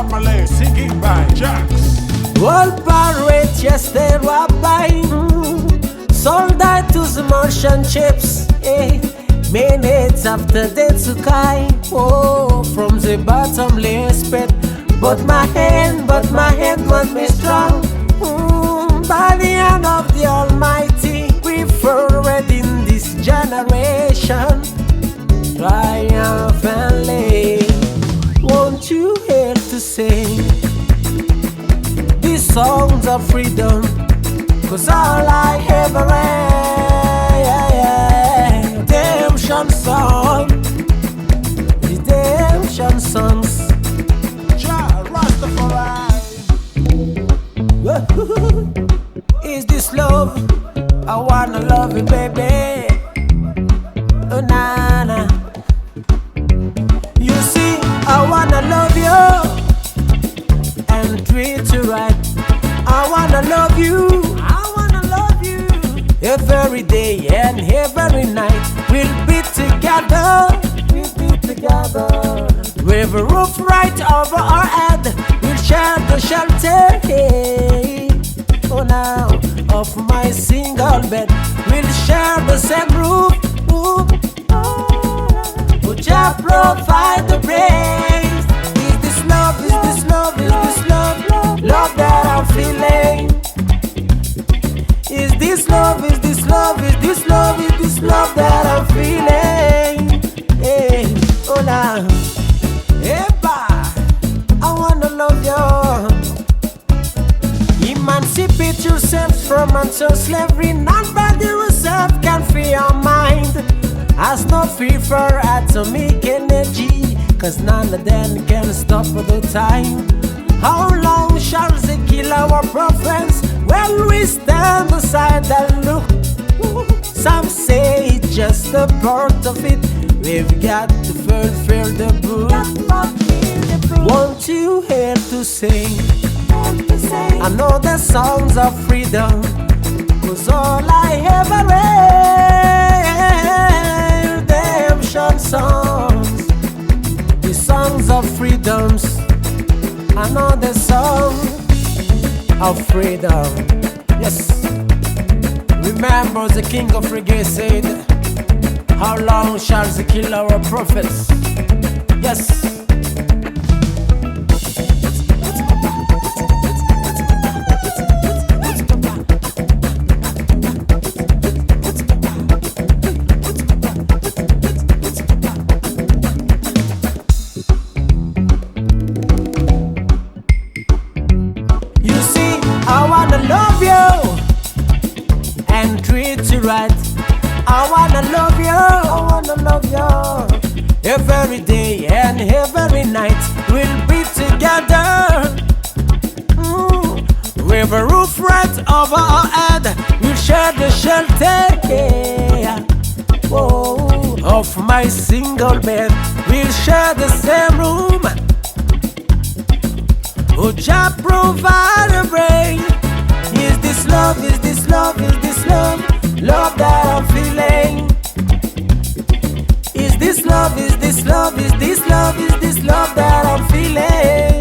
family, singing by Jax. All pirates, yes, they were buying. Sold out to the merchant ships. Minutes after they took I, from the bottomless pit. But my hand won't be strong. By the hand of the Almighty, we forward in this generation triumphantly. Won't you help to sing these songs of freedom? 'Cause all I ever redemption song, redemption songs. Is this love? I wanna love you, baby. Oh, nana. You see, I wanna love you and treat you right. I wanna love you. I wanna love you. Every day and every night we'll be together. We'll be together. With a roof right over our head, we'll share the shelter. Oh, now of my single bed, we'll share the same roof. Would you provide the praise? Is this love? Is this love? Is this love? Love that I'm feeling. Is this love? Is this love? Is this love? Is this love that I'm feeling? Hey, oh now, hey, I wanna love you. Emancipate yourself from until slavery. None but yourself can free your mind. Has no fear for atomic energy, 'cause none of them can stop for the time. How long shall they kill our prophets when we stand aside and look? Some say it's just a part of it. We've got to fulfill the book. Won't you help to sing? I know the songs of freedom, 'cause all I ever redemption songs, the songs of freedoms. I know the song of freedom. Yes. Remember the king of reggae said, how long shall they kill our prophets? Yes. I wanna love you and treat you right. I wanna love you, I wanna love you. Every day and every night we'll be together. With a roof right over our head, we'll share the shelter. Of my single bed, we'll share the same room. Would you provide a brain? Is this love? Is this love? Is this love? Love that I'm feeling. Is this love? Is this love? Is this love? Is this love that I'm feeling?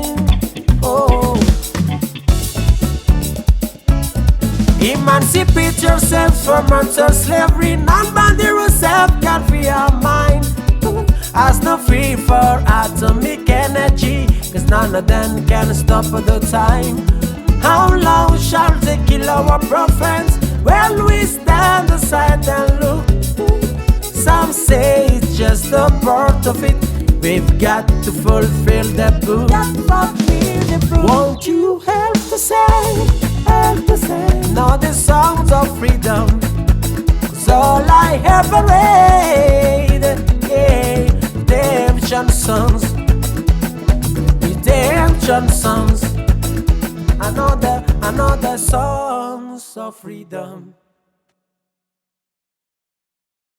Oh, emancipate yourself from mental slavery. None but yourself can free your mind. Has no fear for atomic energy, 'cause none of them can stop at the time. How long shall they kill our prophets when we stand aside and look? Some say it's just a part of it. We've got to fulfill the book. Won't you help to sing? Help to sing. Know the songs of freedom, 'cause all I ever read, redemption songs, redemption songs. I know the songs of freedom.